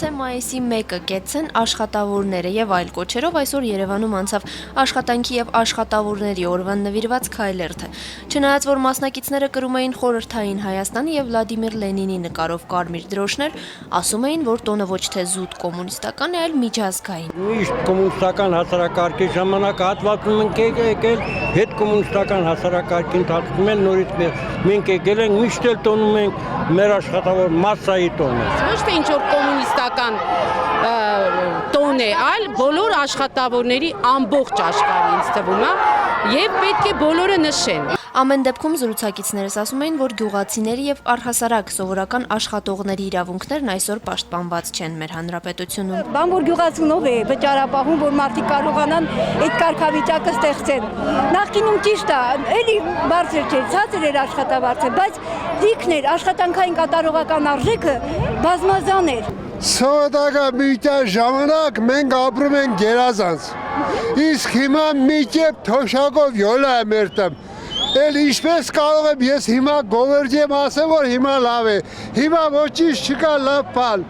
Գուցե մայիսի 1-ը կեցցեն աշխատավորները եւ այլ կոչերով այսօր Երևանում անցավ աշխատանքի եւ աշխատավորների օրվան նվիրված քայլերթը։ Չնայած որ մասնակիցները կրում էին խորհրդային Հայաստանի եւ Վլադիմիր Լենինի նկարով կարմիր դրոշներ, ասում էին, որ տոնը ոչ թե զուտ կոմունիստական է, այլ միջազգային։ Միշտ կոմունիստական հասարակարգի ժամանակ հատվածում ենք եկել, հետ կոմունիստական հասարակարգի ընթացքում են նորից մենք եկել ենք, միշտ էլ տոնում ենք մեր աշխատավոր մասսայի տոնը։ Ոչ թե ինչ-որ կոմունիստական տոն է, այլ բոլոր աշխատավորների ամբողջ աշխարհի ինձ թվում է, եւ պետք է բոլորը նշեն։ Ամեն դեպքում զրուցակիցներս ասում էին, որ գյուղացիների եւ առհասարակ սովորական աշխատողների իրավունքներն այսօր պաշտպանված չեն մեր հանրապետությունում։ Բան որ գյուղացունով է վճարապահում, որ մարդիկ կարողանան այդ կարգավիճակը ստեղծեն։ Նախկինում ճիշտ է, էլի բարձր չէ, ցածր էր աշխատավարձը, բայց դիքն էր, աշխատանքային կատարողական արժեքը բազմազան էր։ Սովետական միության ժամանակ մենք ապրում ենք գերազանց, իսկ հիմա մի կերպ թոշակով յոլա է մեր տեմ, էլ ինչպես կարող եմ ես հիմա գովերձեմ ասեմ, որ հիմա լավ է, հիմա ոչինչ չկա լավ բան,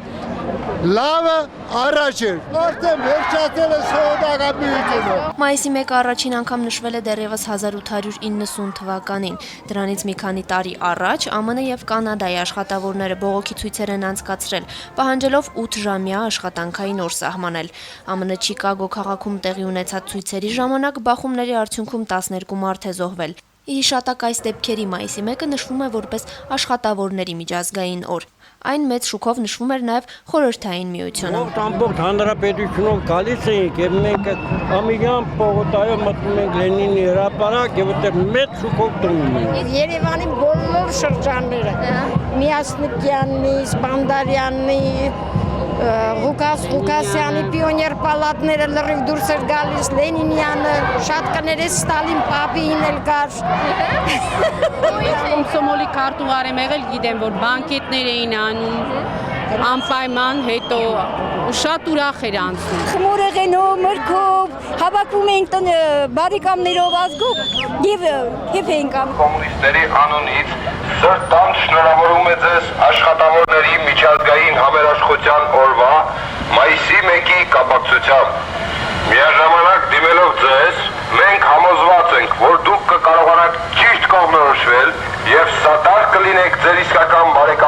լավը առաջ էր, արդեն վերջացել է սովետական միությունը։ Մայիսի 1-ը առաջին անգամ նշվել է դեռևս 1890 թվականին։ Դրանից մի քանի տարի առաջ ԱՄՆ եւ Կանադայի աշխատավորները բողոքի ցույցեր են անցկացրել, պահանջելով 8-ժամյա աշխատանքային օր սահմանել։ ԱՄՆ Չիկագո քաղաքում տեղի ունեցած ցույցերի ժամանակ բախումների արդյունքում 12 մարդ է զոհվել։ Ի հիշատակ այս դեպքերի մայիսի 1-ը նշվում է որպես աշխատավորների միջազգային օր։ Այն մեծ շուկով նշվում էր նաև խորհրդային միությունում։ Ամբողջ հանրապետությունով գալիս էինք եւ մենք ամիրյան պողոտայով մտնում ենք Լենինի հրապարակ եւ այդտեղ մեծ շուկով տոնում ենք։ Երևանի բոլոր շրջանները՝ Միասնիկյանի, Սպանդարյանի, Ղուկասյանի պիոներ պալատները լրիվ դուրս էր գալիս, Լենինյանը, շատ կներես Ստալին պապին էլ կար։ Կոմսոմոլի քարտուղար եմ եղել, գիտեմ, որ բանկետներ էին անում, անպայման հետո շատ ուրախ էր անցնում։ Խմորեղենով, մրգով, հավաքվում էինք բարիկամներով ազգով եւ էինք անում։ Կոմունիստների անունից սրտան շնորհավորում է ձեզ աշխատավորների միջազգային համերաշխության օրվա մայիսի 1-ի կապակցությամբ։ Միաժամանակ դիմելով ձեզ, մենք համոզված ենք, որ դուք կկարողանաք ճիշտ կողմնորոշվել եւ սատար կլինեք ձեր իսկական բարեկամների